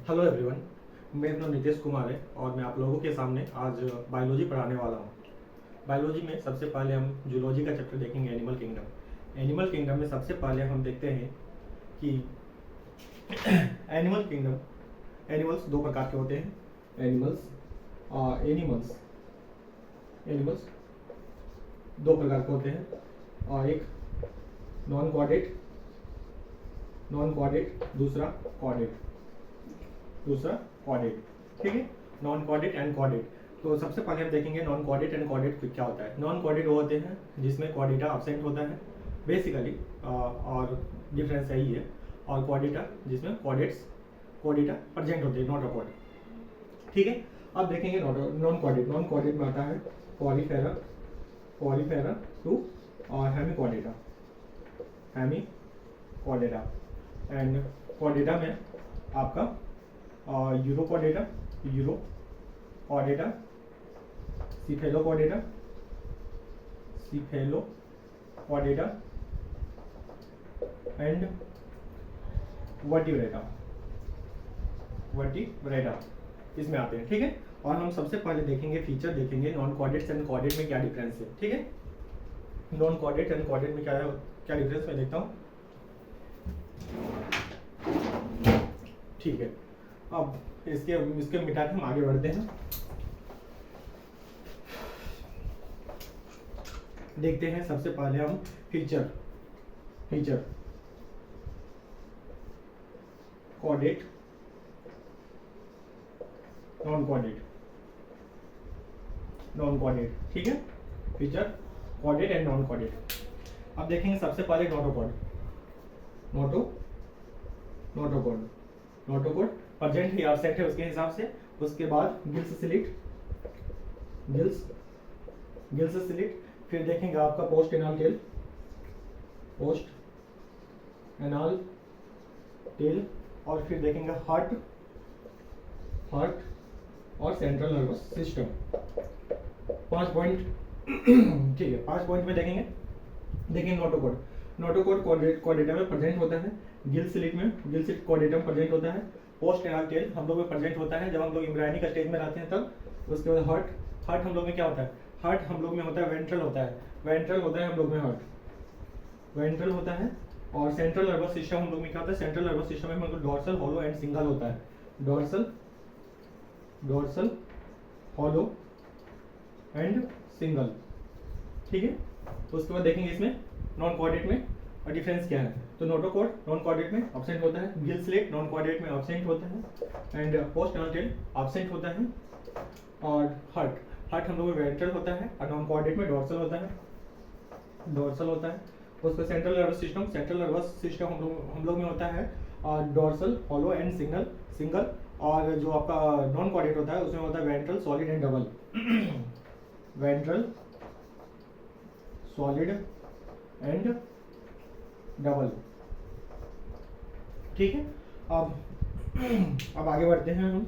Hello everyone, मेरा नाम नितेश कुमार है और मैं आप लोगों के सामने आज बायोलॉजी पढ़ाने वाला हूँ। बायोलॉजी में सबसे पहले हम जूलॉजी का चैप्टर देखेंगे, एनिमल किंगडम। एनिमल किंगडम में सबसे पहले हम देखते हैं कि एनिमल किंगडम, एनिमल्स दो प्रकार के होते हैं। एनिमल्स एनिमल्स दो प्रकार के होते हैं, और एक नॉन कॉर्डेट, दूसरा कॉर्डेट। ठीक है, नॉन कॉर्डेट एंड कॉर्डेट। तो सबसे पहले हम देखेंगे नॉन कॉर्डेट एंड कॉर्डेट क्या होता है। नॉन कॉर्डेट वो होते हैं जिसमें कॉर्डेटा absent होता है बेसिकली, और डिफरेंस यही है। और कॉर्डेटा जिसमें कॉर्डेटा प्रेजेंट होते हैं, नॉट अकॉर्ड। ठीक है, अब देखेंगे नॉन कॉर्डेट। नॉन कॉर्डेट में आता है पॉलीफेरा टू और हेमिकॉर्डेटा एंड कॉर्डेटा में आपका यूरोकॉर्डेटा, सिफेलोकॉर्डेटा एंड वर्टिब्रेटा इसमें आते हैं। ठीक है, और हम सबसे पहले देखेंगे फीचर, देखेंगे नॉन कॉर्डेट्स एंड कॉर्डेट में क्या डिफरेंस है। ठीक है, नॉन कॉर्डेट एंड कॉर्डेट में क्या डिफरेंस मैं देखता हूँ। ठीक है, अब इसके मिटा के हम आगे बढ़ते हैं। देखते हैं सबसे पहले हम फीचर कॉर्डेट, नॉन कॉर्डेट। ठीक है, feature chordate and non chordate. अब देखेंगे सबसे पहले नोटोकॉर्ड प्रेजेंट है या absent है उसके हिसाब से। उसके बाद गिल्स स्लिट, फिर देखेंगे आपका पोस्ट एनाल टेल, और फिर देखेंगे हार्ट और सेंट्रल नर्वस सिस्टम। 5 पॉइंट। ठीक है, 5 पॉइंट में देखेंगे नोटोकॉर्ड कॉर्डेटा में प्रेजेंट होता है, गिल स्लिट कॉर्डेटा में प्रेजेंट होता है, पोस्ट एनाल टेल हम लोग में प्रेजेंट होता है जब हम लोग एम्ब्रायनिक स्टेज में रहते हैं तब। उसके बाद हार्ट हम लोग में क्या होता है, हार्ट हम लोग में होता है वेंट्रल होता है हम लोग में हार्ट वेंट्रल होता है। और सेंट्रल नर्वस सिस्टम हम लोग में क्या होता है, सेंट्रल नर्वस सिस्टम में हम लोग डॉर्सल, हॉलो एंड सिंगल होता है। Dorsal, hollow and single. ठीक है, तो उसके बाद देखेंगे इसमें नॉन कॉर्डेट में और डिफरेंस क्या है। तो नोटोकॉर्ड नॉन कॉर्डेट में absent होता है, गिल स्लिट नॉन कॉर्डेट में absent होता है, and post anal tail absent होता है। और हार्ट हम लोग में वेंट्रल होता है और नॉन कॉर्डेट में डॉर्सल होता है। उसका सेंट्रल नर्वस सिस्टम हम लोग में होता है डॉर्सल, हॉलो एंड सिंगल। और जो आपका नॉन कॉर्डेट होता है उसमें होता है ventral, solid and double. Ventral, solid and double. ठीक है, अब आगे बढ़ते हैं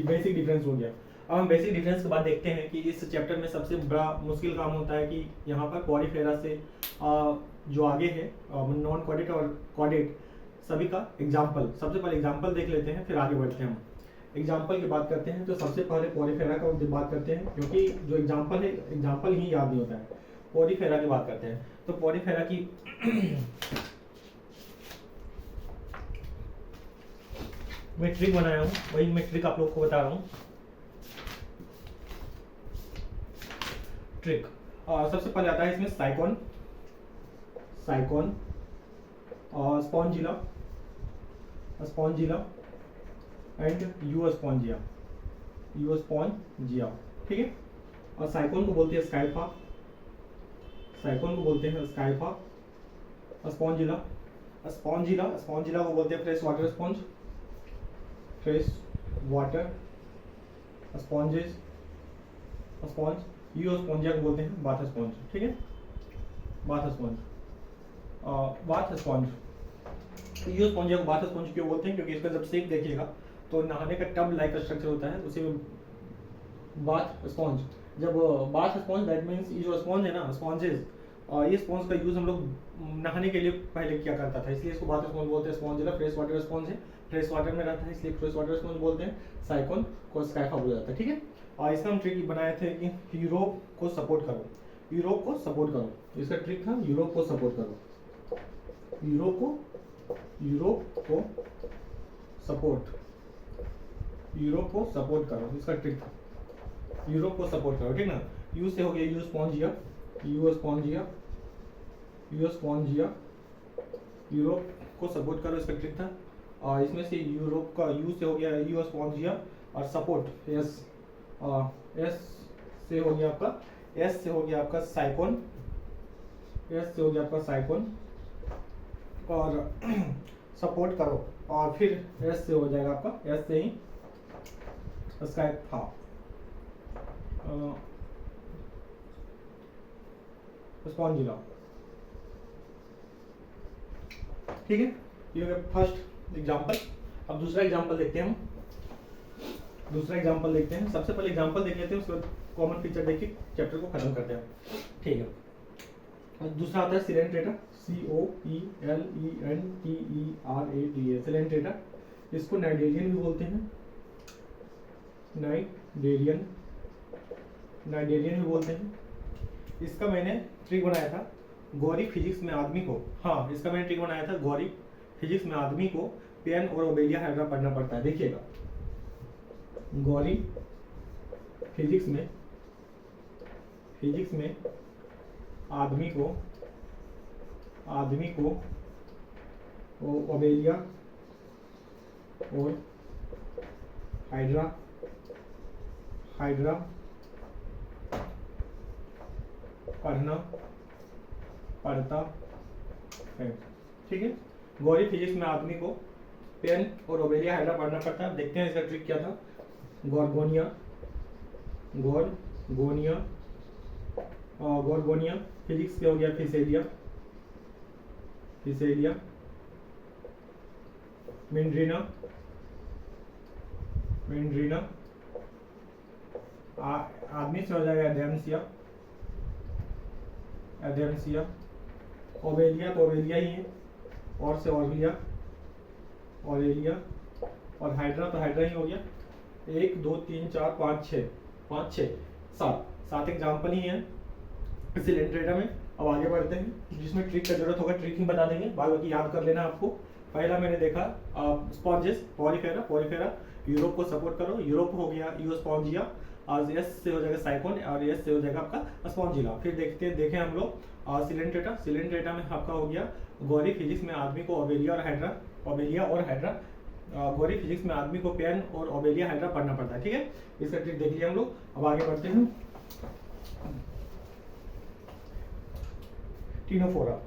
बेसिक डिफरेंस हो गया। अब हम बेसिक डिफरेंस के बाद देखते हैं कि इस चैप्टर में सबसे बड़ा मुश्किल काम होता है कि यहाँ पर पॉलीफेरा से जो आगे है नॉन कॉर्डेट और कॉर्डेट सभी का एग्जाम्पल। सबसे पहले एग्जाम्पल देख लेते हैं, फिर आगे बढ़ते हैं। हम एग्जाम्पल की बात करते हैं तो सबसे पहले पॉलीफेरा का बात करते हैं, क्योंकि जो एग्जाम्पल है एग्जाम्पल ही याद नहीं होता है। पॉलीफेरा की बात करते हैं तो पॉलीफेरा की मैं ट्रिक बनाया हूँ, वही मैं ट्रिक आप लोग को बता रहा हूँ। ट्रिक सबसे पहले आता है इसमें साइकोन और स्पॉन्जिला एंड यूस्पॉन्जिया। ठीक है, और साइकोन को बोलते हैं स्काइफा, स्पॉन्जिला को बोलते हैं फ्रेश वाटर स्पॉन्ज। यूस्पॉन्जिया को बोलते हैं बाथ स्पॉन्ज। ठीक है, बाथ स्पॉन्ज। यूस्पॉन्जिया को बाथ स्पॉन्ज क्यों बोलते हैं, क्योंकि इसका जब शेप देखिएगा तो नहाने का टब लाइक स्ट्रक्चर होता है, उसी में बाथ स्पॉन्ज। जब बाथ स्पॉन्ज दैट मीन्स ये जो स्पॉन्ज है ना, स्पॉन्जेस ये स्पॉन्ज का यूज़ हम लोग नहाने के लिए पहले क्या करता था, इसलिए इसको बाथ स्पॉन्ज बोलते हैं। स्पॉन्ज फ्रेश वाटर स्पॉन्ज है, फ्रेश वाटर में रहता है इसलिए फ्रेश वाटर स्पॉन्ज बोलते हैं। साइकोन को स्काइफा बोला जाता है, ठीक है। और इसका हम ट्रिक बनाए थे कि यूरोप को सपोर्ट करो, यूरोप को सपोर्ट करो, इसका ट्रिक था यूरोप को सपोर्ट करो, यूरोप को सपोर्ट, यूरोप को सपोर्ट करो, इसका ट्रिक था यूरोप को सपोर्ट करो, ठीक ना। यू से हो गया you Spongia, you Spongia, you Spongia, Europe को सपोर्ट करो, इसका ट्रिक था। और इसमें से यूरोप का यू से हो गया यू स्पॉन्जिया, और सपोर्ट एस, एस से हो गया आपका, एस से हो गया आपका साइकोन, एस से हो गया आपका साइकोन, और सपोर्ट करो, और फिर एस से हो जाएगा आपका, एस से ही स्काइफा, स्पॉन्जिला, ठीक है। ये हो गया फर्स्ट एग्जांपल। अब दूसरा एग्जांपल देखते हैं हम, दूसरा एग्जांपल देखते हैं। सबसे पहले एग्जांपल देख लेते हैं, उसके बाद कॉमन फीचर देख के चैप्टर को खत्म करते हैं, ठीक है। और दूसरा आता है सिलेंट्रेटा, COELENTERATA, सिलेंट्रेटा। इसको नाइडेरियन भी बोलते हैं, नाइडेरियन, नाइडेरियन भी बोलते हैं। इसका मैंने ट्रिक बनाया था गौरी फिजिक्स में आदमी को, हाँ इसका मैंने ट्रिक बनाया था गौरी फिजिक्स में आदमी को पेन और ओबेलिया हाइड्रा पढ़ना पड़ता है। देखिएगा, गौरी फिजिक्स में आदमी को ओबेलिया और हाइड्रा पढ़ना पड़ता है, ठीक है। गौरी फिजिक्स में आदमी को पेन और ओबेलिया हाइड्रा पढ़ना पड़ता है। देखते हैं इसका ट्रिक क्या था। गॉर्गोनिया, गॉर्गोनिया, फिजिक्स के हो गया फिसेलिया, मेंड्रीना, आदमी से हो जाएगा एडेम्सिया, ओबेलिया तो ओबेलिया ही है, और से ओरेलिया, और हाइड्रा तो हाइड्रा ही हो गया। 1 2 3 4 5 6 7 एग्जाम्पल ही है सिलेंट्रेटा में। अब आगे बढ़ते हैं, जिसमें ट्रिक का जरूरत होगा ट्रिक ही बता देंगे, बाकी याद कर लेना आपको। पहला मैंने देखा स्पॉन्जेस, पॉरीफेरा, यूरोप को सपोर्ट करो, यूरोप हो गया यू स्पॉन्जिया, और एस से हो जाएगा साइकोन, और एस से हो जाएगा आपका स्पॉन्जिला। फिर देखें हम लोग सिलेंट्रेटा में आपका हो गया गौरी फिजिक्स में आदमी को ओबेलिया और हाइड्रा, गौरी फिजिक्स में आदमी को पेन और ओबेलिया हाइड्रा पढ़ना पड़ता है, ठीक है। इसका ट्रिक देख लिया हम लोग। अब आगे बढ़ते हैं, टीनोफोरा,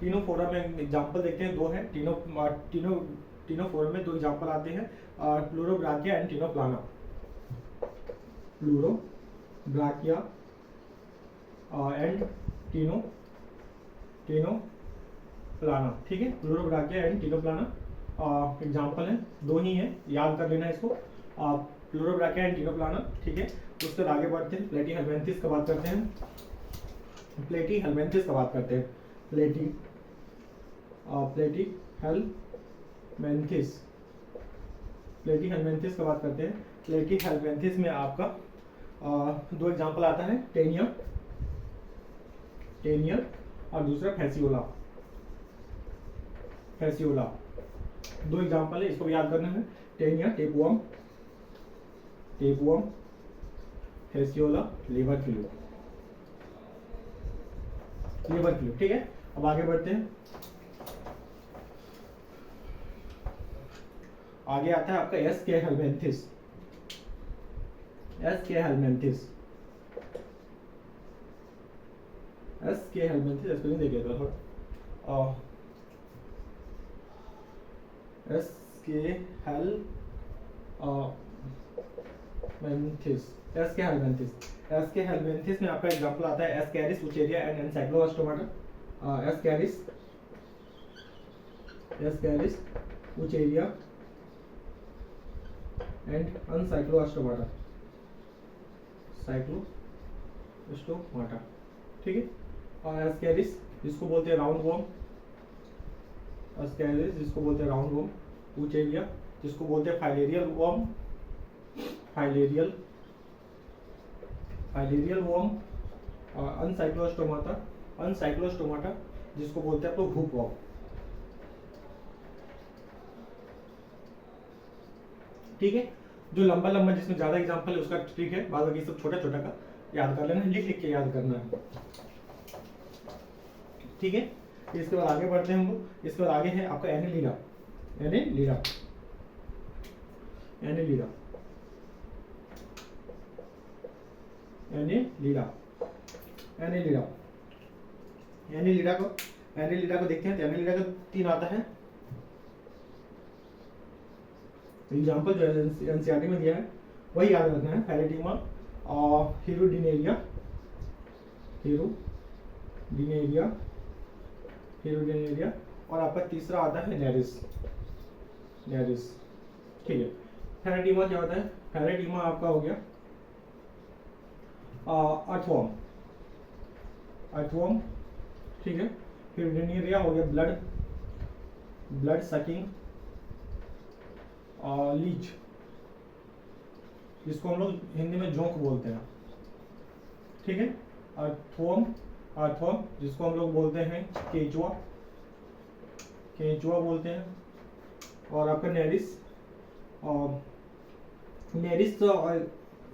टीनोफोरा में एग्जांपल देखते हैं, 2 है। टीनोफोरा में 2 एग्जांपल आते हैं, प्लूरोब्राकिया एंड टीनोप्लाना, प्लूरोब्राकिया एंड टीनोप्लाना, ठीक है। प्लूरोब्राकिया एंड टीनोप्लाना एग्जांपल है, 2 ही है, याद कर लेना इसको, प्लूरोब्राकिया एंड टीनोप्लाना, ठीक है। उसके बाद आगे बढ़ते हैं, प्लेटीहेल्मिन्थिस का बात करते हैं, प्लेटीहेल्मिन्थिस का बात करते हैं, प्लेटीहेल्मिन्थिस का बात करते हैं। प्लेटीहेल्मिन्थिस में आपका 2 एग्जांपल आता है, टेनियर और दूसरा फैसियोला, 2 एग्जांपल है, इसको भी याद करना है। टेनियर टेपवर्म, फैसियोला लिवर फ्लू, ठीक है। अब आगे बढ़ते हैं, आगे आता है आपका एस के हेल्मेंथिस, स्पेलिंग देख लेते थोड़ा, एस के हेल्मेंथिस में आपका एग्जांपल आता है Ascaris Wuchereria and Ancylostomata, Ascaris Wuchereria and Ancylostomata, Cyclostomata, ठीक है। और एस्केरिस जिसको बोलते हैं राउंड वॉर्म, एस्केरिस जिसको बोलते हैं राउंड वॉर्म, ऊचेरिया जिसको बोलते हैं फाइलेरियल वॉर्म, फाइलेरियल वॉर्म, और अनसाइक्लोस्टोमाटा जिसको बोलते हैं आप लोग हुक वॉर्म, ठीक है। जो लंबा लंबा जिसमें ज्यादा एग्जांपल है उसका ट्रिक है, बाद बाकी सब छोटा छोटा का याद कर लेना, लिख लिख के याद करना है, ठीक है। इसके बाद आगे बढ़ते हैं हम लोग। इसके बाद आगे है आपका Annelida, Annelida, Annelida, Annelida, Annelida, Annelida को देखते हैं। तो एनेलिडा का 3 आता है एग्जाम्पल, जो एनसीईआरटी में दिया है वही याद रखना है। पैरेटिमा और हीरोडिनेरिया, हीरोडिनेरिया, हीरोडिनेरिया, और आपका तीसरा आता है नेरिस, नेरिस, ठीक है। पैरेटिमा क्या होता है? पैरेटिमा आपका हो गया अर्थवॉर्म, अर्थवॉर्म, ठीक है। हीरोडिनेरिया हो गया ब्लड सकिंग लीच, जिसको हम लोग हिंदी में जोंक बोलते हैं, ठीक है। अर्थवॉर्म, अर्थवॉर्म जिसको हम लोग बोलते हैं केंचुआ, केंचुआ बोलते हैं। और आपका नेरिस, नेरिस तो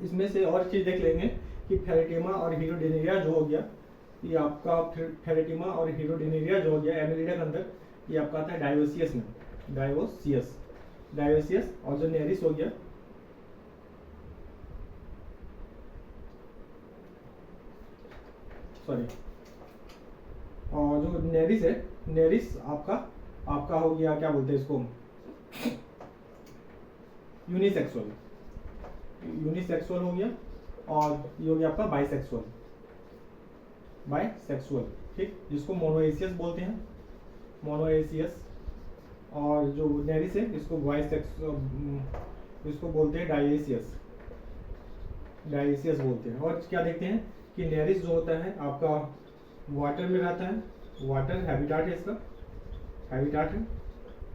इसमें से और चीज देख लेंगे कि फेरेटिमा और हीरोडिनेरिया जो हो गया, ये आपका फेरेटिमा और हीरोडिनेरिया जो हो गया एनेलिडा के अंदर, ये आपका आता है डायोसियस में, डायोसियस, डायोसियस। और जो नेरिस हो गया, सॉरी, और जो नेरिस है, नेरिस आपका हो गया, क्या बोलते हैं इसको, यूनिसेक्सुअल, यूनिसेक्सुअल हो गया। और ये हो गया आपका बाइसेक्सुअल, बाइसेक्सुअल, ठीक, जिसको मोनोएसियस बोलते हैं, मोनोएसियस। और जो नेरिस है इसको इसको बोलते हैं डायेसियस, डायेसियस बोलते हैं। और क्या देखते हैं कि नेरिस जो होता है आपका वाटर में रहता है, वाटर हैबिटाट है इसका, हैबिटाट है।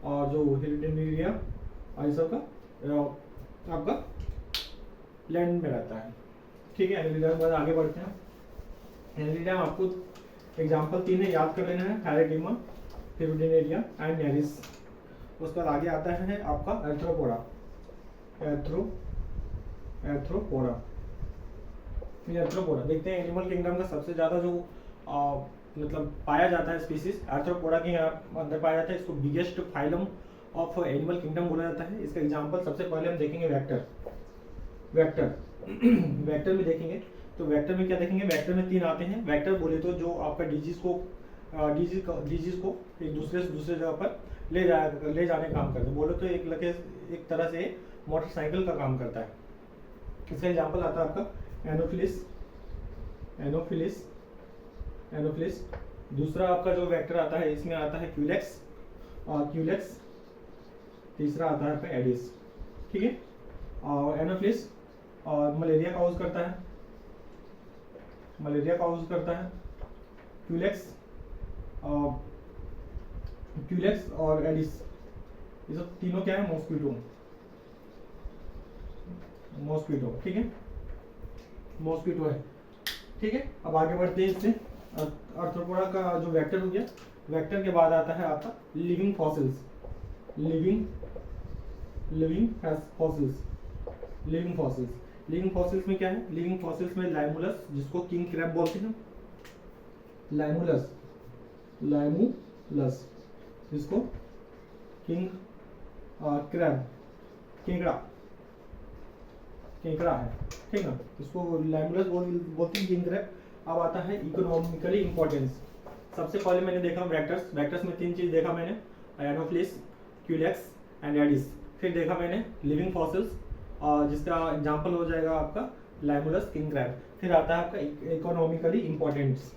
और जो हीरोडिनेरिया और इस सबका आपका लैंड में रहता है, ठीक है। एनेलिडा के बाद आगे बढ़ते हैं। एनेलिडा में आपको एग्जाम्पल 3 है, याद कर लेना है, पैरेटिमा, हीरोडिनेरिया एंड नेरिस। उसके बाद आगे आता है आपका एर्थ्रोपोडा, एर्थ्रोपोडा, एर्थ्रोपोडा देखते हैं। एनिमल किंगडम का सबसे ज्यादा जो मतलब पाया जाता है स्पीसीज एर्थ्रोपोडा के अंदर पाया जाता है। इसको biggest phylum of animal kingdom बोला जाता है। इसका एग्जांपल सबसे पहले हम देखेंगे वेक्टर, वेक्टर वेक्टर में देखेंगे तो वेक्टर में क्या देखेंगे, वेक्टर में 3 आते हैं। वेक्टर बोले तो जो आपका डिजीज को एक दूसरे से दूसरे जगह पर ले जाने का काम करते हैं। बोले तो एक तरह से मोटरसाइकिल का काम करता है। इसका एग्जांपल आता है आपका एनोफिलिस, एनोफिलिस, एनोफिलिस। दूसरा आपका जो वेक्टर आता है इसमें आता है क्यूलेक्स, और क्यूलेक्स। तीसरा आता है आपका एडिस, ठीक है। और एनोफिलिस और मलेरिया काउज करता है, मलेरिया काउज करता है। क्यूलेक्स क्यूलेक्स और एडिस, ये सब तीनों क्या है, मॉस्किटो, मॉस्किटो, ठीक है, मॉस्किटो है, ठीक है। अब आगे बढ़ते हैं इससे। आर्थ्रोपोडा का जो वेक्टर हो गया, वेक्टर के बाद आता है आपका living fossils, living fossils, living fossils. Living fossils में क्या है, लिविंग फॉसिल्स में लाइमुलस जिसको किंग क्रैब बोलते हैं, लाइमुलस, लाइमुलस जिसको किंग क्रैब, केकड़ा है, ठीक है, इसको लाइमुलस बोलते हैं, किंग क्रैब। अब आता है इकोनॉमिकली इंपॉर्टेंस। सबसे पहले मैंने देखा वेक्टर्स, वेक्टर्स में 3 चीज देखा मैंने, एनोफिलिस, क्यूलेक्स एंड एडिस। फिर देखा मैंने लिविंग फॉसिल्स, जिसका एग्जांपल हो जाएगा आपका लाइमुलस, किंग क्रैब। फिर आता है आपका इकोनॉमिकली इंपॉर्टेंस,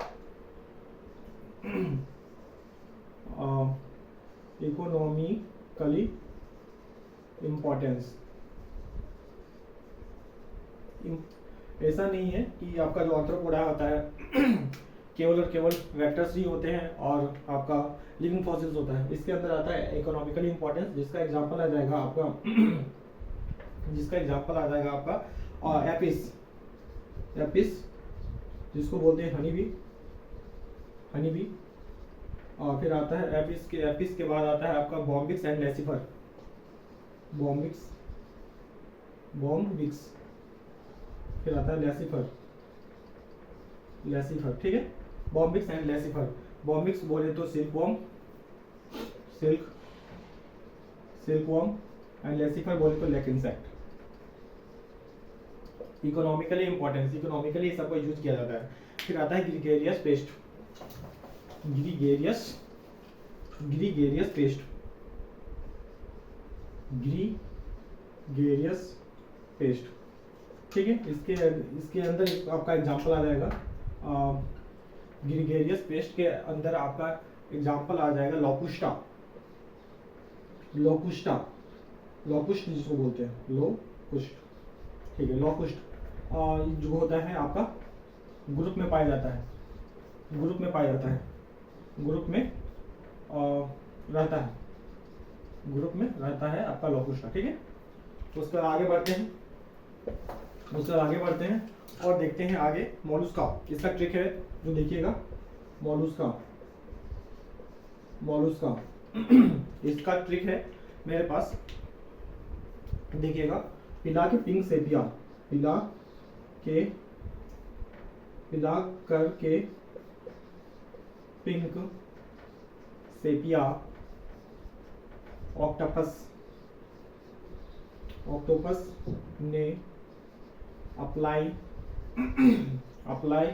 इकोनॉमिकली इंपॉर्टेंस, ऐसा नहीं है कि आपका जो आर्थ्रोपोडा होता है केवल और केवल वेक्टर्स ही होते हैं और आपका लिविंग फॉसिल्स होता है। इसके अंदर आता है इकोनॉमिकली इंपॉर्टेंस, जिसका एग्जांपल आ जाएगा आपका एपिस, जिसको बोलते हैं हनी बी। और फिर आता है एपिस के बाद आता है आपका बॉम्बिक्स एंड लेसिफर, बॉम्बिक्स, फिर आता है लेसिफर, ठीक है। Bombyx and Laccifer. बॉम्बिक्स बोले तो सिल्कवॉर्म एंड लेसिफर बोले तो लेक इंसेक्ट। इकोनॉमिकली सबको यूज किया जाता है। फिर आता है ग्रीगेरियस पेस्ट, ठीक है। इसके अंदर आपका एग्जांपल आ जाएगा ग्रीगेरियस पेस्ट के अंदर आपका एग्जांपल आ जाएगा लोकुस्ट जिसको बोलते हैं लोकुस्ट, ठीक है। लोकुस्ट जो होता है आपका ग्रुप में पाया जाता है, ग्रुप में रहता है आपका लोकुस्टा, ठीक है। तो उसके आगे बढ़ते हैं और देखते हैं आगे मोलुस्का। इसका ट्रिक है जो देखिएगा, मोलुस्का इसका ट्रिक है मेरे पास, देखिएगा। पिला करके पिंक सेपिया ऑक्टोपस ने अप्लाई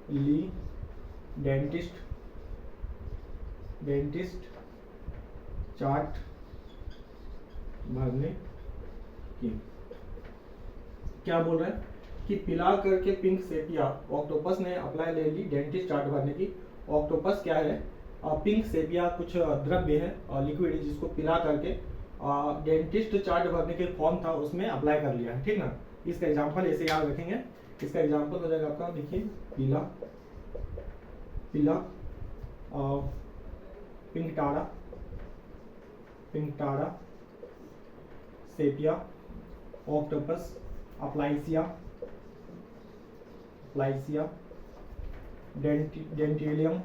ली डेंटिस्ट चार्ट भरने की। क्या बोल रहा है कि पिला करके पिंक सेपिया ऑक्टोपस ने अप्लाई ले ली डेंटिस्ट चार्ट भरने की। ऑक्टोपस क्या है? पिंक सेपिया कुछ द्रव्य है, लिक्विड, जिसको पिला करके डेंटिस्ट चार्ट भरने के फॉर्म था उसमें अप्लाई कर लिया है, ठीक ना। इसका एग्जांपल ऐसे याद रखेंगे। इसका एग्जांपल हो जाएगा आपका, देखिए, पिला पिंक टाड़ा सेपिया ऑक्टोपस अप्लाइसिया डेंटियलम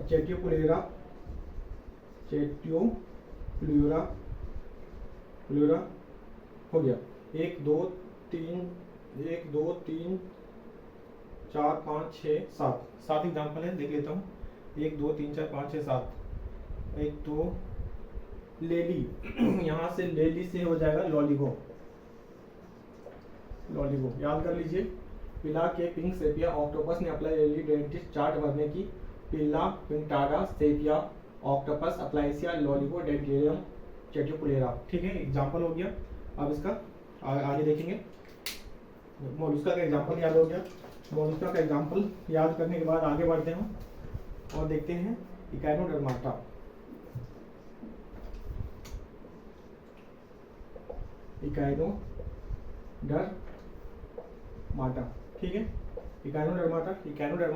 चेटियोपुलेरा हो गया। 1 2 3 4 5 6 7 एग्जाम्पल है, देख लेता हूँ। 1 2 3 4 5 6 7। एक तो लेली यहाँ से लेली से हो जाएगा लॉलीगो, याद कर लीजिए। पिला के पिंक सेपिया ऑक्टोपस ने अप्लाई ले ली डेंटिस्ट चार्ट भरने की। पिला पिंटाडा सेपिया ऑक्टोपस अप्लाइसिया लॉलीगो डेंटियम चेटियोपुलेरा, ठीक है। एग्जाम्पल हो गया। अब इसका आगे देखेंगे। मोलुस्का का एग्जाम्पल याद हो गया। मोलुस्का का एग्जाम्पल याद करने के बाद आगे बढ़ते हैं और देखते हैं इकाइनोडर्माटा। ठीक है। इकाइनोडर्माटा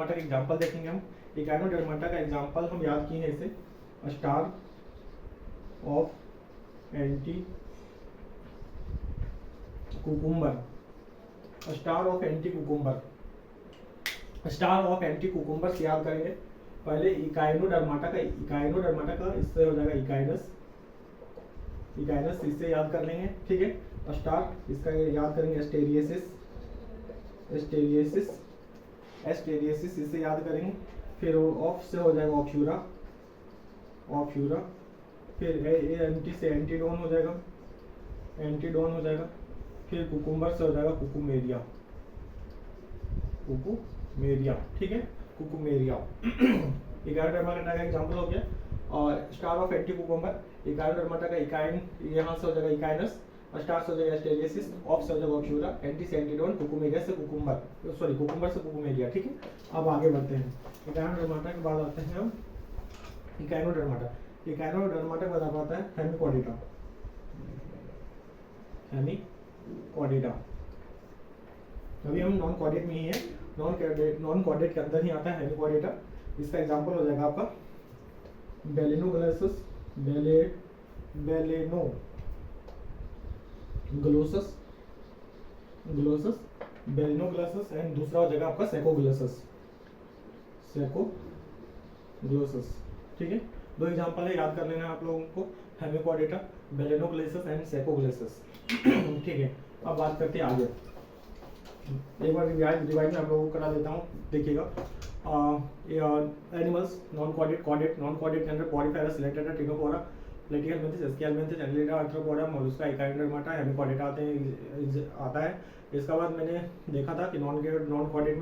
का एग्जाम्पल देखेंगे हम। इकाइनोडर्माटा का एग्जाम्पल हम याद किए हैं इसे, स्टार ऑफ एंटी कुकुम्बर से याद करेंगे। पहले इकाइनोडर्माटा का इससे हो जाएगा इकाइनस, इससे याद कर लेंगे, ठीक है। स्टार, इसका याद करेंगे एस्टेरियसिस, इससे याद करेंगे। फिर ऑफ से हो जाएगा ऑफ्यूरा। फिर एंटी से एंटीडोन हो जाएगा। फिर कुकुम्बर से हो जाएगा कुकुमेरिया, ठीक है। कुकुमेरिया इकाइनोडर्माटा का एग्जांपल हो गया। और star of anti cucumber, Echinodermata का इकाइन यहाँ से हो जाएगा इकाइनस, स्टार से हो जाएगा एस्टेरियसिस, ऑफ से हो जाएगा ऑफ्यूरा, एंटी से एंटीडोन, कुकुमेरिया से कुकुम्बर से कुकुमेरिया, ठीक है। अब आगे बढ़ते हैं। इकाइनोडर्माटा के बाद आते हैं हम इकाइनोडर्माटा के बाद आता है हेमिकॉर्डिटा। हेमिकॉर्डेटा। अभी हम नॉन कॉर्डेट में ही है, नॉन कॉर्डेट के अंदर ही आता है हेमिकॉर्डेटा। इसका एग्जांपल हो जाएगा आपका बेलेनोग्लोसस, बेलेनोग्लोसस, बेलिनोग्लोसस एंड दूसरा हो जाएगा आपका सेकोग्लोसस, सेकोग्लोसस। ठीक है, दो एग्जांपल है, याद कर लेना आप लोगों को, हेमिकॉर्डेटा, बेलिनोग्लोसस एंड सेकोग्लोसस। ठीक है, अब बात करते हैं आगे। एक बार रिवाइज में आप लोगों को करा देता हूँ, देखिएगा। Animals, non chordate, chordate, non chordate के अंदर पॉलीफेरस, सिलेक्टेड, Ctenophora, Platyhelminthes, Aschelminthes, Annelida, Arthropoda, Mollusca, Echinodermata, Hemichordata आता है। इसका बाद मैंने देखा था कि नॉन कॉर्डेट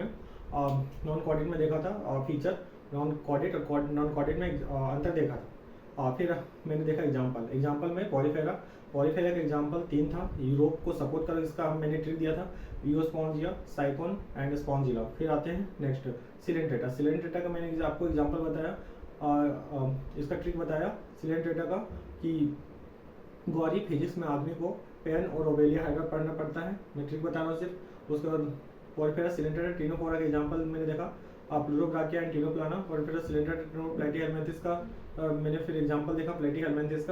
में देखा था फीचर, नॉन कॉर्डेट और नॉन कॉर्डेट में अंतर देखा था। फिर मैंने देखा एग्जाम्पल में पॉलीफेरा का एग्जाम्पल 3 था। यूरोप को सपोर्ट कर इसका मैंने ट्रिक दिया था, यूरोस्पॉन्जिया, साइकोन एंड स्पॉन्जिला। फिर आते हैं नेक्स्ट सिलेंट्रेटा का मैंने आपको एग्जाम्पल बताया, इसका ट्रिक बताया सिलेंट्रेटा का कि गौरी फिजिक्स में आदमी को पेन और ओबेलिया हाइड्रा पढ़ना पड़ता है, मैं ट्रिक बता रहा हूँ सिर्फ। उसके बाद पॉलीफेरस सिलेंट्रेटा, टिनोफोरा के एग्जाम्पल मैंने देखा, प्लूरोब्राकिया एंड टिनोप्लाना, पॉलीफेरस सिलेंट्रेटा, प्लेटीहेलमिंथस का मैंने फिर एग्जांपल देखा, प्लेटीहेलमिंथस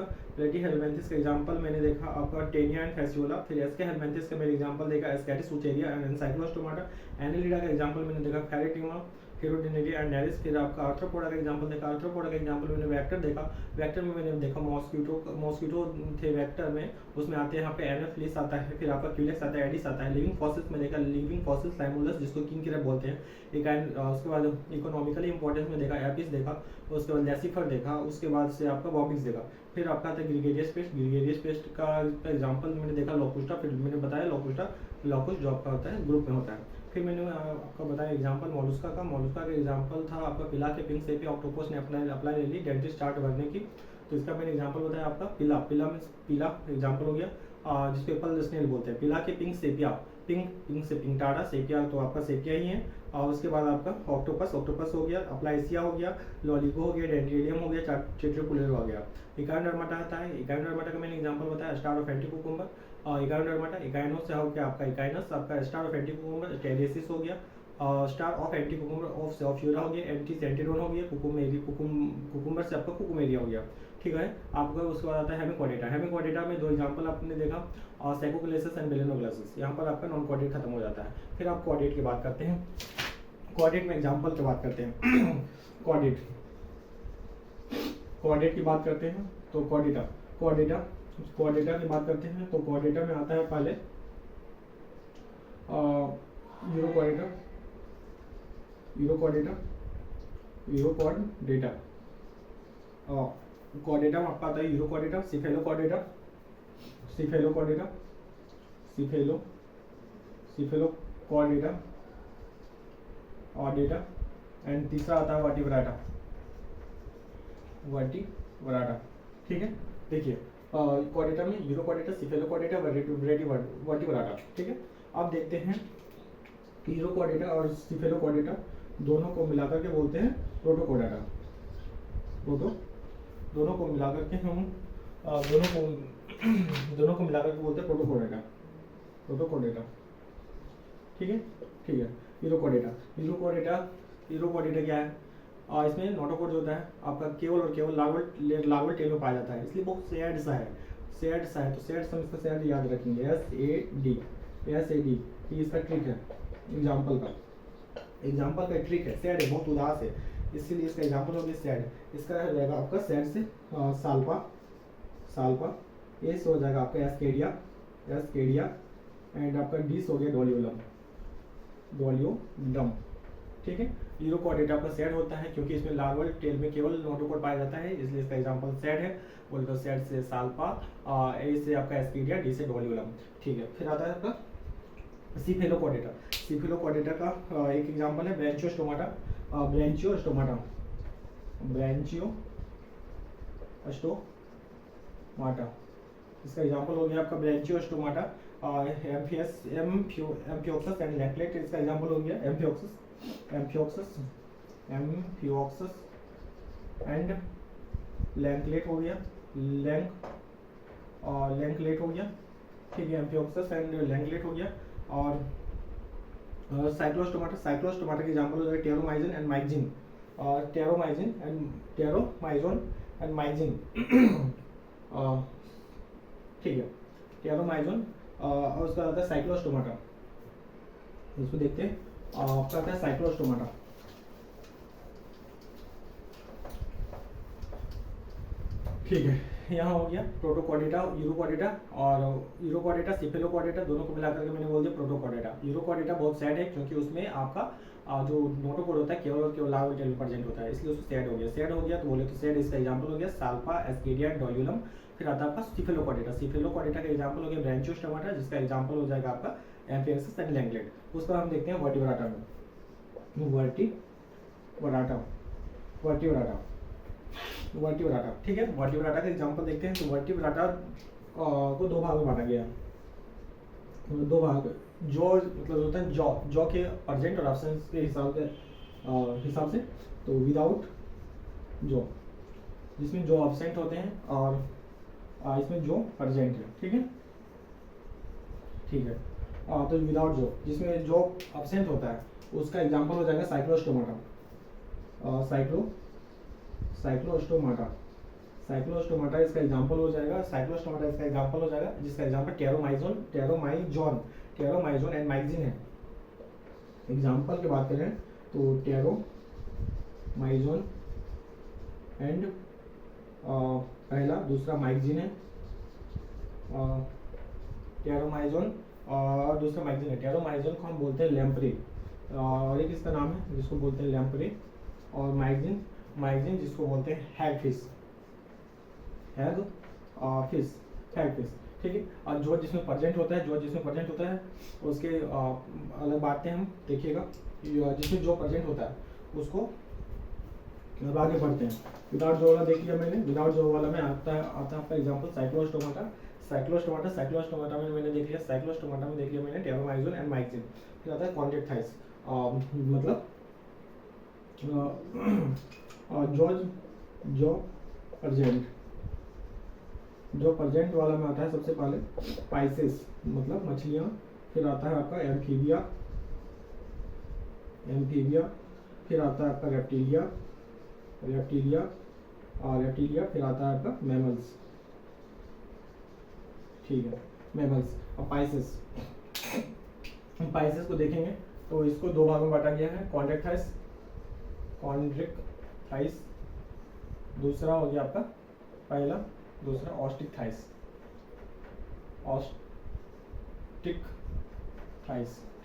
का एग्जांपल मैंने देखा आपका टेनिया एंड फैसियोला। फिर एस्केहेलमिंथस का मैंने एग्जांपल देखा, एस्केटिस उचेरिया एंड एनसाइक्लोस्टोमाटा। एनालिडा का एग्जांपल मैंने देखा, फेरेटिमा, हेरोडिनेरिया एंड नेरिस। फिर आपका आर्थ्रोपोडा का एग्जांपल देखा, आर्थ्रोपोडा का एग्जांपल मैंने वेक्टर देखा, वेक्टर में मैंने देखा मॉस्किटो थे वेक्टर में, उसमें आते हैं यहाँ पे एनाफिलिस आता है, फिर आपका क्यूलेक्स आता है, एडिस आता है। लिविंग फॉसिल्स में देखा, लिविंग फॉसिल्स लाइमुलस जिसको किंग क्रेब बोलते हैं, उसके बाद इकोनॉमिकली इंपॉर्टेंस में देखा, एपिस देखा, उसके बाद लेसिफर देखा, उसके बाद से आपका बॉबिक्स देखा। फिर आपका आता है ग्रीगेरियस पेस्ट का एग्जांपल मैंने देखा, लोकुस्टा। फिर मैंने बताया लोकुस्ट जॉब का होता है, ग्रुप में होता है। फिर मैंने आपको बताया एग्जांपल मोलस्का का एग्जांपल था आपका पिला के पिंक सेपिया ऑक्टोपस ने अप्लाई ले ली डेंटिस्ट चार्ट भरने की, तो इसका मैंने एग्जांपल बताया आपका पिला में पीला एग्जांपल हो गया, जिसको एप्पल स्नेल बोलते हैं। पिला के पिंक सेपिया, पिंक से पिंकटाडा, सेपिया तो आपका सेपिया ही है। और उसके बाद आपका ऑक्टोपस हो गया, अप्लाइसिया हो गया, लॉलिगो हो गया, डेंड्रेलियम हो गया, चिट्रिकुलेरो हो गया। इकाइनोडर्माटा आता है, इकाइनोडर्माटा का मैंने एग्जांपल बताया, स्टार ऑफ एंटीकुकुम्बर। इकाइनोडर्माटा, इकाइनोस से हो गया आपका इकाइनस, आपका स्टार ऑफ एंटीकुकुम्बर, टेरेसिस हो गया, स्टार ऑफ एंटीकुकुम्बर ऑफ सेफ्यूरा हो गया, एंटीसेंटेडोन हो गया, कुकुम्बर से आपका कुकुमेरिया हो गया। ठीक है, आपका उसके बाद आता है हेमिकॉर्डेटा में दो एग्जांपल आपने देखा, सेकोग्लोसस एंड बेलिनोग्लोसस। यहाँ पर आपका नॉन कॉर्डेट खत्म हो जाता है। फिर आप कॉर्डेट की बात करते हैं, कॉर्डेट में एग्जांपल की बात करते हैं। कॉर्डेट की बात करते हैं तो कॉर्डेटा की बात करते हैं तो कॉर्डेटा में आता है पहले यूरोकॉर्डेटा। कॉर्डेटा में आपका आता है यूरोकॉर्डेटा, सिफेलोकॉर्डेटा एंड तीसरा आता है वर्टिब्राटा। ठीक है, देखिए कॉर्डेटा में यूरोकॉर्डेटा, सिफेलोकॉर्डेटा, वर्टिब्राटा। ठीक है, अब देखते हैं यूरोकॉर्डेटा और सिफेलोकॉर्डेटा दोनों को मिलाकर के बोलते हैं प्रोटोकॉर्डेटा। दोनों को मिलाकर के हम दोनों को मिलाकर के बोलते हैं प्रोटोकॉर्डेटा। ठीक है, यूरोकॉर्डेटा क्या है, इसमें नोटोकॉर्ड जो होता है आपका केवल और केवल लार्वल टेल में पाया जाता है, इसलिए बहुत सैड सा है। तो सैड हम इसका सैड याद रखेंगे, SAD। ये इसका ट्रिक है, एग्जाम्पल का ट्रिक है, सैड है, बहुत उदास है, इसलिए इसका एग्जाम्पल हो गया सैड। इसका रहेगा आपका सैड से साल्पा, ए से हो जाएगा आपका एस्केडिया एंड आपका डी से हो गया डोलियोडम। ठीक है, यूरोकॉर्डेटा आपका सैड होता है क्योंकि इसमें लार्वल टेल में केवल नोटोकॉर्ड पाया जाता है, इसलिए इसका एग्जांपल सैड है। बोल तो सैड से साल्पा, ए से आपका एस्केडिया, डी से डोलियोडम। ठीक है, फिर आता है आपका सिफेलोकॉर्डेटा का एक एग्जांपल है ब्रांचियोस्टोमाटा। इसका एग्जांपल हो गया आपका ब्रांचियोस्टोमाटा, एम्फियोक्सस एंड लैंकलेट। इसका एग्जांपल हो गया एम्फियोक्सस एंड लैंकलेट हो गया, ठीक है, एम्फिओक्सस एंड लैंगलेट हो गया। और साइक्लोस्टोमाटा के एग्जाम्पल हो जाएगा टेरोमाइजिन एंड माइजिन, और टेरोमाइजोन एंड माइजिन। ठीक है, टेरोमाइजोन और उसका आता है साइक्लोस्टोमाटा। इसको देखते हैं, आपका आता है साइक्लोस्टोमाटा। ठीक है, यहाँ हो गया प्रोटोकॉर्डेटा, यूरोकॉर्डेटा, और यूरोकॉर्डेटा सिफेलोकॉर्डेटा दोनों को मिलाकर के मैंने बोल दिया प्रोटोकॉर्डेटा। यूरोकॉर्डेटा बहुत सैड है क्योंकि उसमें आपका जो नोटोकोड होता है केवल और केवल लार्वल टेल प्रेजेंट होता है, इसलिए उसको सैड हो गया। सैड हो गया तो बोले तो सैड इसका एग्जांपल हो गया साल्पा, एस्केडिया, डोयुलम। फिर आता है आपका सिफेलोकॉर्डेटा। सिफेलोकॉर्डेटा का एग्जांपल हो गया ब्रांचियोस्टोमाटा, जिसका एग्जांपल हो जाएगा आपका एम्फिओक्सस एंड लैंगलेट। उसको हम देखते हैं वर्टिब्राटा में। वर्टिब्राटा, ठीक है, वर्टिब्राटा का एग्जांपल देखते हैं। तो वर्टिब्राटा को दो भाग में बांटा गया है। दो भाग, जॉ मतलब होता है जॉ के प्रेजेंट और एब्सेंस के हिसाब से। तो विदाउट जॉ, जिसमें जॉ एब्सेंट होते हैं, और इसमें जॉ प्रेजेंट है। ठीक है, तो विदाउट जॉ, जिसमें जॉ एब्सेंट होता है, उसका एग्जांपल हो जाएगा साइक्लोस्टोमाटा। साइक्लोस्टोमाटा इसका एग्जांपल हो जाएगा, जिसका एग्जांपल टेरोमाइजोन एंड माइजिन है। एग्जांपल की बात करें तो टेरोमाइजोन एंड पहला, दूसरा माइजिन है, टेरोमाइजोन और दूसरा माइजिन है। टेरोमाइजोन को हम बोलते हैं लैम्प्रे, और एक इसका नाम है जिसको बोलते हैं लैम्प्रे, और माइजिन जिसको बोलते हैं हैगफिश। ठीक है, और जो जिसमें प्रेजेंट होता है, उसके अलग बातें हम देखिएगा। जिसमें जो प्रेजेंट होता है उसको अब आगे बढ़ते हैं। विदाउट जो वाला देख लिया मैंने, विदाउट जो वाला में आता है आपका एग्जांपल साइक्लोस्टोमाटा में मैंने देख लिया। साइक्लोस्टोमाटा में देख लिया मैंने टेरोमाइजोन एंड माइजिन। फिर आता है कॉन्जेक्टाइल्स, मतलब जो प्रेजेंट वाला में आता है सबसे पहले पाइसेस, मतलब मछलियाँ। फिर आता है आपका एम्फीबिया, फिर आता है आपका रेप्टिलिया, फिर आता है आपका मैमल्स। ठीक है, मैमल्स और पाइसेस को देखेंगे तो इसको दो भागों में बांटा गया है, कॉन्ड्रिक्टाइल्स, दूसरा हो गया आपका पहला, दूसरा ऑस्टिक्टाइल्स।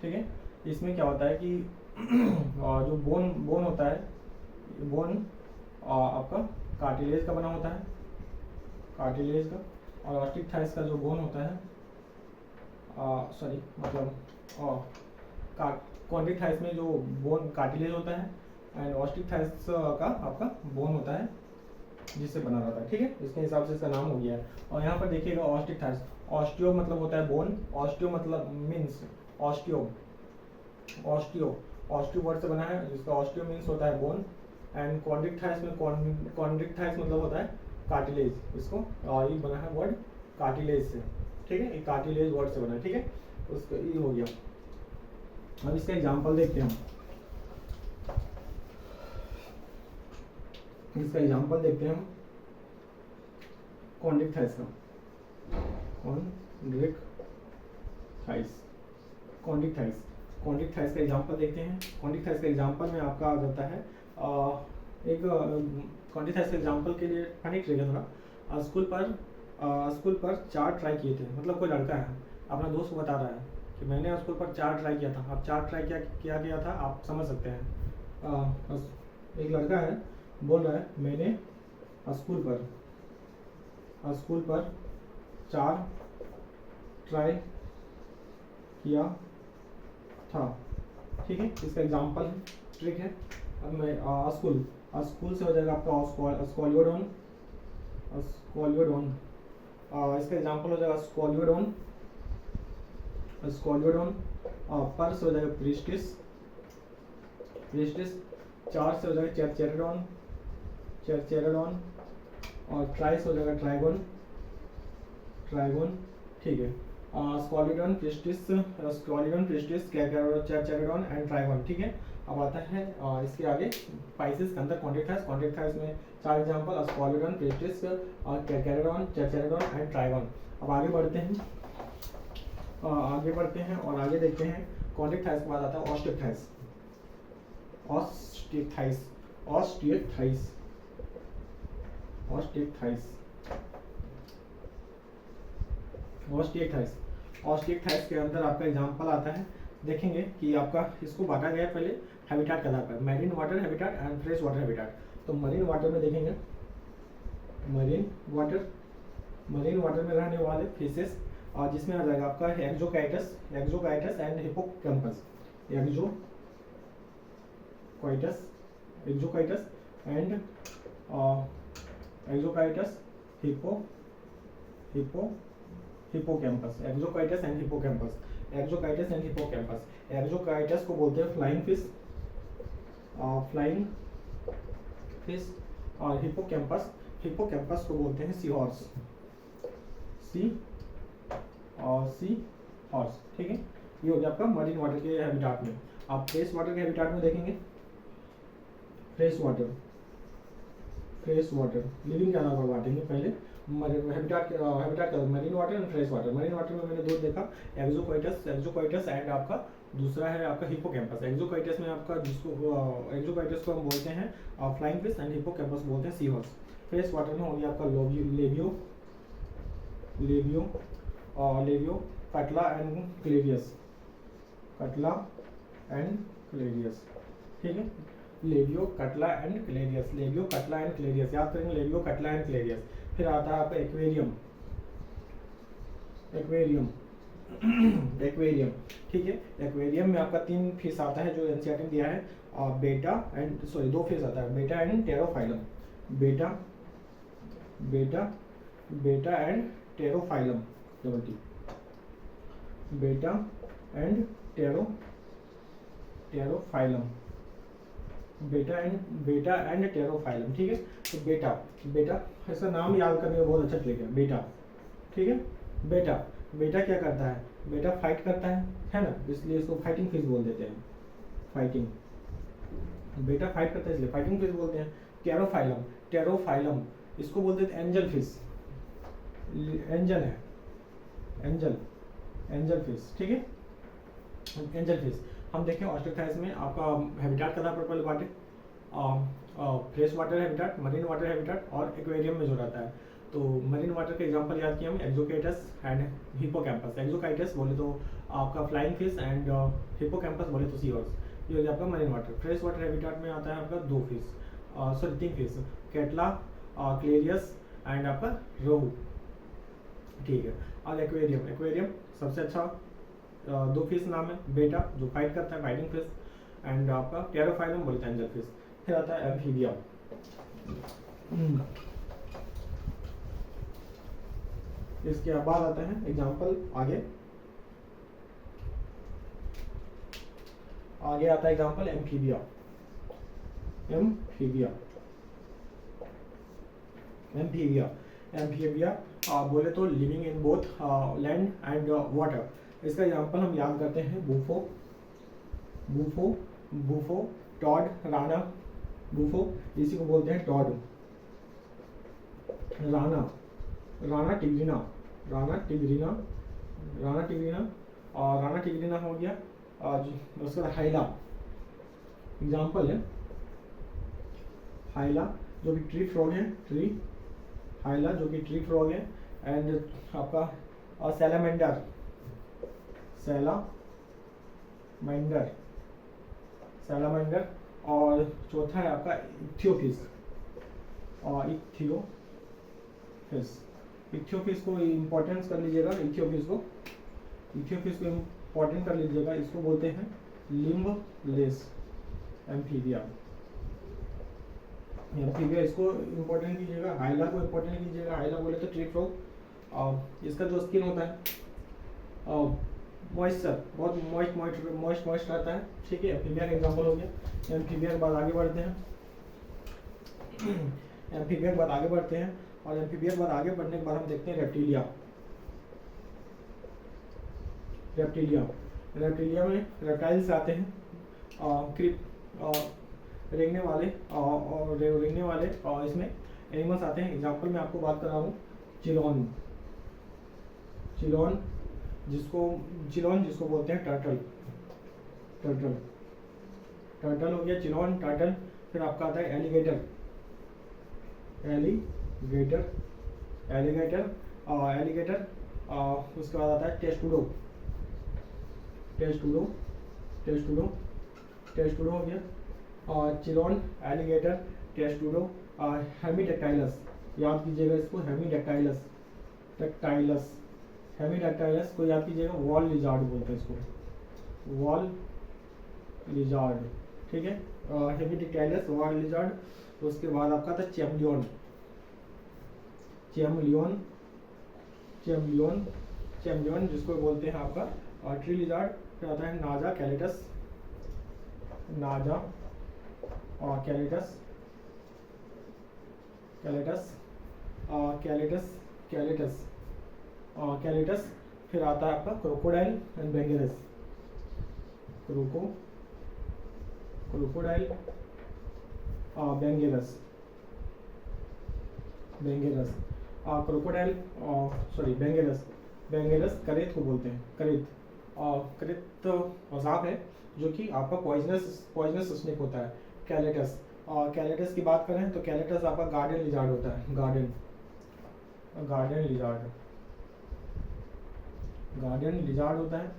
ठीक है, इसमें क्या होता है कि जो बोन होता है, बोन आपका कार्टिलेज का बना होता है, और ऑस्टिक्टाइल्स का जो बोन होता है, कॉन्ड्रिक्टाइल्स में जो बोन कार्टिलेज होता है, एंड ऑस्टिक्टाइल्स का आपका बोन होता है जिससे बना रहता है। ठीक है, इसके हिसाब से इसका नाम हो गया है। और यहाँ पर देखिएगा ऑस्टिक्टाइल्स, ऑस्टियो मतलब होता है बोन, ऑस्टियो मतलब मीन्स ऑस्टियो वर्ड से बना है, जिसका ऑस्टियो मीन्स होता है बोन, एंड कॉन्ड्रिक्टाइल्स मतलब होता है कार्टिलेज। इसको ये बना है वर्ड कार्टिलेज से। ठीक है, ये कार्टिलेज वर्ड से बना है। ठीक है, उसका ये हो गया। अब इसका एग्जांपल देखते हैं हम। कॉन्ड्रिक्टाइल्स का, कॉन्ड्रिक्टाइल्स का एग्जांपल देखते हैं। कॉन्ड्रिक्टाइल्स का एग्जांपल में आपका आ जाता है एक कॉन्ड्रिक्टाइल्स के एग्जांपल के लिए फनी ट्रिक है थोड़ा। स्कूल पर 4 ट्राई किए थे, मतलब कोई लड़का है अपना दोस्त को बता रहा है कि मैंने स्कूल पर 4 ट्राई किया था। अब 4 ट्राई किया गया था, आप समझ सकते हैं। एक लड़का है बोल रहा है मैंने स्कूल पर 4 ट्राई किया था। ठीक है, इसका एग्जांपल ट्रिक है। अब मैं स्कूल से हो जाएगा आपका स्क्वालियोडोन। इसका एग्जांपल हो जाएगा स्क्वालियोडोन। पर से हो जाएगा प्रिस्टिस। 4 से हो जाएगा चेरचेराडोन, और ट्राई से हो जाएगा ट्राइगोन। ठीक है, स्क्वालिडन, क्रिस्टिस, चैचेरोडॉन एंड ट्राइगोन। ठीक है, अब आता है इसके आगे स्पाइसेस के अंदर कॉन्टेक्ट था इसमें 4 एग्जांपल, स्क्वालिडन, क्रिस्टिस, कैरोडॉन, चैचेरोडॉन एंड ट्राइगोन। अब आगे बढ़ते हैं और आगे देखते हैं कॉन्टेक्ट थाइस के बाद आता है ऑस्टियोथाइस। ऑस्टियोथाइस के अंदर आपका एग्जांपल आता है, देखेंगे कि आपका इसको बांटा गया है पहले हैबिटाट के आधार पर, marine water habitat and fresh water habitat. तो मरीन वाटर में देखेंगे, मरीन वाटर में रहने वाले फिशेस, और जिसमें आ जाएगा आपका एक्जोकाइटस एंड हिप्पोकैम्पस, एक्जोकाइटस एंड हिप्पोकैम्पस, एक्जोकाइटस को बोलते हैं फ्लाइंग फिश, और हिप्पोकैम्पस को बोलते हैं सी हॉर्स। ठीक है, ये हो गया आपका मरीन वाटर के हैबिटाट में। आप फ्रेश वाटर के हैबिटाट में देखेंगे, फ्रेश वाटर लिविंग के आधार पर बांटेंगे पहले habitat marine water and fresh water. Marine water में मैंने 2 देखा, एक्जोकाइटस एंड आपका दूसरा है आपका हिप्पोकैम्पस। एक्जोकाइटस में आपका एक्जोकाइटस को हम बोलते हैं फ्लाइंग फिश एंड हिप्पोकैम्पस बोलते हैं सी हॉर्स। फ्रेश वाटर में हो गया आपका लेबियो, कटला एंड क्लेरियस। ठीक है, लेबियो, कटला एंड क्लेरियस, याद करेंगे, लेबियो, कटला एंड क्लेरियस। फिर आता है आपका एक्वेरियम। ठीक है, एक्वेरियम में आपका 3 फिश आता है जो एनसीईआरटी में दिया है, 2 फिश आता है, बेटा एंड टेरोफाइलम। बेटा एंड टेरोफाइलम, बेटा एंड टेरोफाइलम। ठीक है, तो बेटा इसका नाम याद करने में बहुत अच्छा ट्रिक है, बेटा। ठीक है, बेटा क्या करता है, बेटा फाइट करता है ना, इसलिए इसको फाइटिंग फिश बोल देते हैं। बेटा फाइट करता है इसलिए फाइटिंग फिश बोलते हैं। टेरोफाइलम इसको बोलते हैं एंजल फिश, एंजल फिश। ठीक है, एंजल फिश हम देखें ऑस्ट्रोथाइस में आपका हैबिटाट का पर पहले बांटे, fresh water habitat, marine water habitat और एक्वेरियम में जो रहता है। तो मरीन वाटर के एग्जांपल याद किया हम, एक्जोकाइटस एंड हिप्पोकैम्पस। एक्जोकाइटस बोले तो आपका फ्लाइंग फिश एंड हिप्पोकैम्पस बोले तो सी हॉर्स। ये हो गया आपका marine water. Fresh water habitat में आता है आपका 3 फिश, कैटला, क्लेरियस एंड आपका रोहू। ठीक है, और एक्वेरियम सबसे अच्छा 2 फिश नाम है, बेटा जो फाइट करता है, फाइटिंग फिश, एंड आपका टेरोफाइलम बोलते हैं एंजल फिश। फिर आता है एम्फीबिया। इसके बाद आता है एग्जांपल, आगे आता है एग्जांपल एम्फीबिया। बोले तो living in both land and water. इसका एग्जांपल हम याद करते हैं, बूफो, टॉड, राना। बूफो इसी को बोलते हैं टॉड, राना टिग्रिना, और राना टिग्रिना हो गया। उसका हाइला एग्जांपल है, हाइला जो कि ट्री फ्रॉग है, एंड आपका सैलामेंडर, और चौथा है आपका इथियोफिस को इम्पोर्टेंस कर लीजिएगा, इथियोफिस को इम्पोर्टेंट कर लीजिएगा। इसको बोलते हैं लिम्बलेस एम्फीबिया, इसको इम्पोर्टेंट कीजिएगा। हाइला को इम्पोर्टेंट कीजिएगा, हाइला बोले तो ट्री फ्रॉग। इसका जो स्किन होता है मॉइस्चर, बहुत मॉइस्ट रहता है। ठीक है, एम्फीबिया का एग्जांपल हो गया। एम्फीबिया के बाद आगे बढ़ते हैं, और एम्फीबिया के बाद आगे बढ़ने के बाद हम देखते हैं रेप्टिलिया। रेप्टिलिया, रेप्टिलिया में रेप्टाइल्स आते हैं, क्रिप रेंगने वाले और रेंगने वाले और इसमें एनिमल्स आते हैं। एग्जाम्पल मैं आपको बात कर रहा हूँ चिलोन, चिलोन जिसको बोलते हैं टर्टल, टर्टल टर्टल हो गया चिलोन टर्टल। फिर आपका आता है एलिगेटर, एलिगेटर एलिगेटर एलिगेटर। उसके बाद आता है टेस्टुडो, टेस्टुडो टेस्टुडो टेस्टुडो हो गया। चिलोन, एलिगेटर, टेस्टुडो। हेमीडेक्टाइलस, याद कीजिएगा इसको, हेमीडेक्टाइलस, डेक्टाइलस, हेमीडेक्टाइलस को याद कीजिएगा। वॉल लिजार्ड बोलते हैं इसको, वॉल लिजार्ड, ठीक है। Hemidactylus, wall lizard. उसके बाद आपका था चैमलियन, चैमलियन चैमलियन चैमलियन जिसको बोलते हैं आपका ट्री लिजार्ड। फिर आता है नाजा कैलेटस, नाजा और कैलेटस, कैलेटस कैलेटस कैलेटस कैलेटस। फिर आता है आपका crocodile and Bungarus, crocodile Bungarus, Bungarus crocodile sorry Bungarus, Bungarus करेत को बोलते हैं, करेत। करेत औजाब है जो कि आपका पॉइजनस स्नेक होता है। कैलेटस, कैलेटस की बात करें तो कैलेटस आपका गार्डन लिजार्ड होता है, गार्डन लिजार्ड, गार्डन लिजार्ड होता है,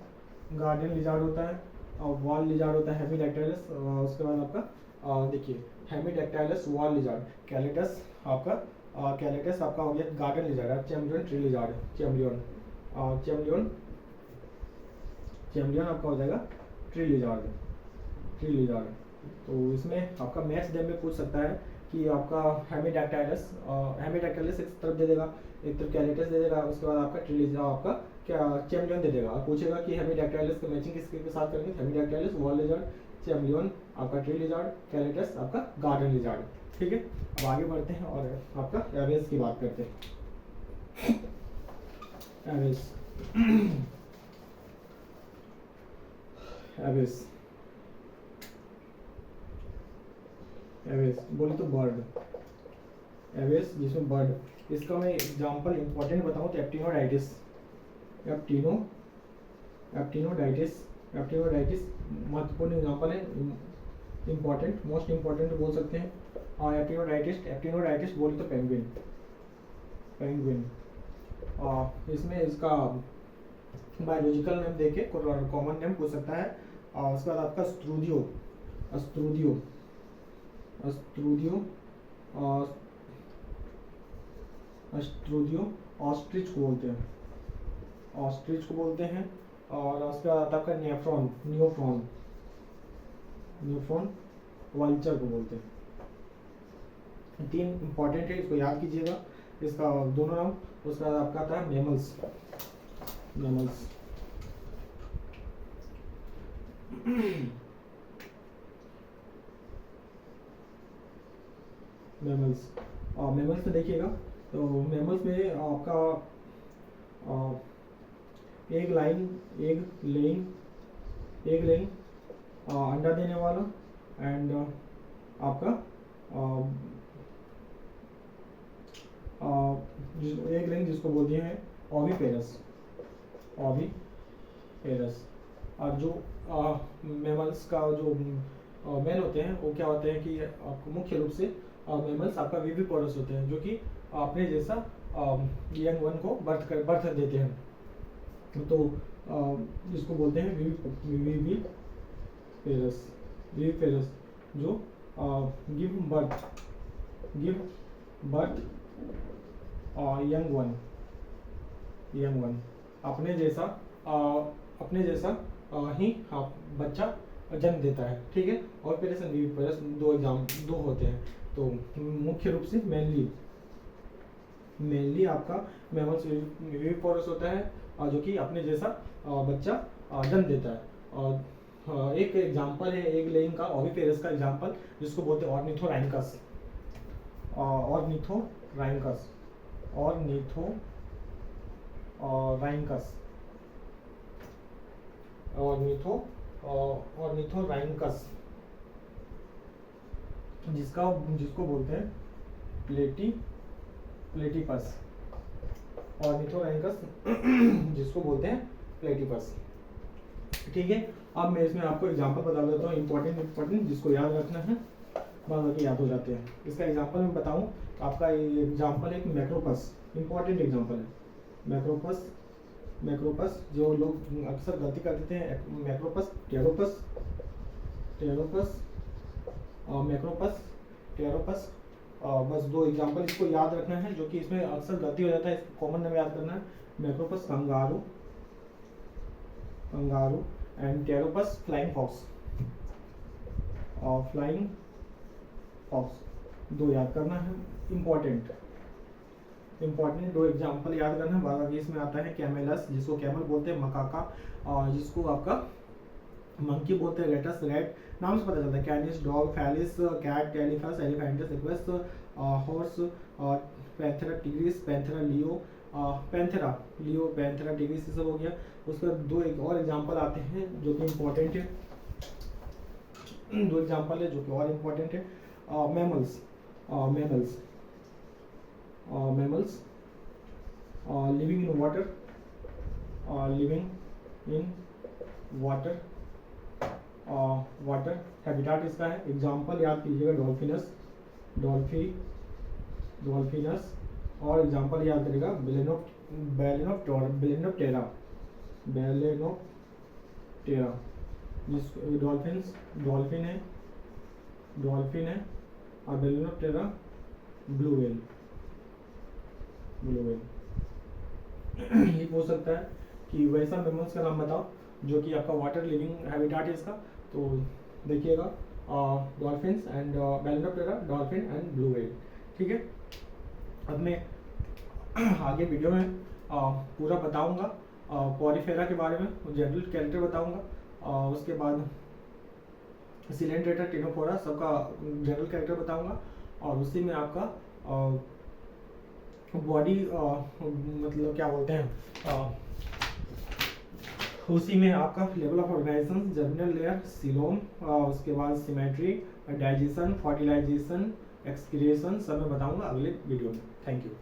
गार्डन लिजार्ड होता है। और वॉल लिजार्ड होता है हेमीडेक्टाइलस। उसके बाद आपका देखिए हेमीडेक्टाइलस, वॉल लिजार्ड, कैलेटस आपका कैलेटस आपका हो गया गार्डन लिजार्ड। चैमलियन ट्री लिजार्ड, चैमलियन चैमलियन चैमलियन आपका हो जाएगा ट्री लिजार्ड, ट्री लिजार्ड। तो इसमें आपका मैथ्स डे में पूछ सकता है कि आपका हेमीडेक्टाइलस, हेमीडेक्टाइलस एक तरफ दे देगा, एक तरफ कैलेटस दे देगा। उसके बाद आपका ट्री लिजार्ड, आपका क्या चैमलियन दे देगा। और पूछेगा कि हेमीडेक्टाइलस का मैचिंग किसके साथ करेंगे, हेमीडेक्टाइलस, वॉल लिजार्ड, चैमलियन आपका ट्री लिजार्ड, कैलेटस आपका गार्डन लिजार्ड, ठीक है। अब आगे बढ़ते हैं और आपका एवेस की बात करते हैं। एवेस एवेस एवेस बोले तो बर्ड, एवेस जिसमें बर्ड। इसका मैं एग्जांपल इंपॉर्टेंट बताऊं तो एप्टिनोडाइटिस, एप्टिनोडाइटिस महत्वपूर्ण एग्जांपल है, इंपॉर्टेंट, मोस्ट इंपॉर्टेंट बोल सकते हैं। और एप्टिनोडाइटिस बोले तो पेंगुइन, पेंगुइन। इसमें इसका बायोलॉजिकल नेम देके कॉमन नेम पूछ सकता है। और उसके बाद आपका स्ट्रूदियो, स्ट्रूदियो स्ट्रूदियो स्ट्रूदियो ऑस्ट्रिच को बोलते हैं, ऑस्ट्रिच को बोलते हैं। और उसके बाद आता है आपका नेफ्रॉन, नियोफ्रॉन, नियोफ्रॉन वल्चर को बोलते हैं। तीन इंपॉर्टेंट है, इसको याद कीजिएगा, इसका दोनों नाम। उसके बाद आपका आता है मैमल्स, मैमल्स मैमल्स मैमल्स में देखिएगा तो मैमल्स में आपका एग लेइंग अंडा देने वाला, एंड आपका एग लेइंग जिसको बोलते हैं ओविपेरस, ओविपेरस। और जो मैमल्स का जो मेन होते हैं वो क्या होते हैं कि मुख्य रूप से मैमल्स आपका विविपोरस होते हैं, जो कि अपने जैसा यंग वन को बर्थ देते हैं। तो जिसको बोलते हैं विविपेरस, विविपेरस जो गिव बर्थ यंग वन अपने जैसा ही बच्चा जन्म देता है, ठीक है। और पेरेस एंड विविपेरस दो होते हैं। तो मुख्य रूप से मेनली आपका मैमल्स विविपोरस होता है, जो कि अपने जैसा बच्चा जन्म देता है। और एक एग्जांपल है एग लेइंग का, ओविपेरस का एग्जांपल, जिसको बोलते हैं ऑर्निथोराइनकस, ऑर्निथोराइनकस ऑर्निथोराइंकस, जिसको बोलते हैं प्लेटिपस, ऑर्निथोराइंकस जिसको बोलते हैं प्लेटिपस। ठीक है, अब मैं इसमें आपको एग्जांपल बता देता हूँ इंपॉर्टेंट जिसको याद रखना है, बाकी याद हो जाते हैं। इसका एग्जांपल मैं बताऊँ, आपका एग्जांपल एक मैक्रोपस, इंपॉर्टेंट एग्जांपल है। मैक्रोपस जो लोग अक्सर गलती कर देते हैं, मैक्रोपस, टेरोपस, बस दो एग्जांपल इसको याद रखना है, जो कि इसमें अक्सर गलती हो जाता है। कॉमन नाम याद करना है, Macropus kangaroo and Pteropus flying fox, दो याद करना है, इंपॉर्टेंट दो एग्जांपल याद करना है। बाकी इसमें आता है कैमेलस, जिसको कैमल बोलते हैं, मकाका जिसको आपका मंकी बोलते हैं, रेटस रैट, नाम से पता चलता है, कैनिस डॉग, फैलिस कैट, टेलिफस एलिफेंटस, Equus horse, Panthera tigris, Panthera leo, Panthera tigris, सब हो गया। उसके बाद दो एक और एग्जांपल आते हैं जो कि इम्पोर्टेंट है, दो एग्जांपल है जो कि और इम्पोर्टेंट है। Mammals living in water habitat इसका है। एग्जांपल याद कीजिएगा, डॉल्फिनस, और एग्जांपल याद करिएगा बेलेनोप्टेरा, जिस डॉल्फिन है और बेलेनोप्टेरा ब्लू व्हेल ये पूछ सकता है कि वैसा मेमल्स का नाम बताओ जो कि आपका वाटर लिविंग हैबिटाट है इसका। तो देखिएगा, dolphins and बेलेनोप्टेरा, dolphin and blue whale. ठीक है, अब मैं आगे वीडियो में पूरा बताऊंगा पॉलीफेरा के बारे में, जनरल कैरेक्टर बताऊंगा, उसके बाद सिलेंड्रेटा, टिनोफोरा, सबका जनरल कैरेक्टर बताऊंगा, और उसी में आपका बॉडी मतलब क्या बोलते हैं, उसी में आपका level of organisation, germinal layer, coelom, उसके बाद सिमेट्री, डाइजेशन, फर्टिलाइजेशन, एक्सक्रिएशन, सब मैं बताऊंगा अगले वीडियो में। Thank you.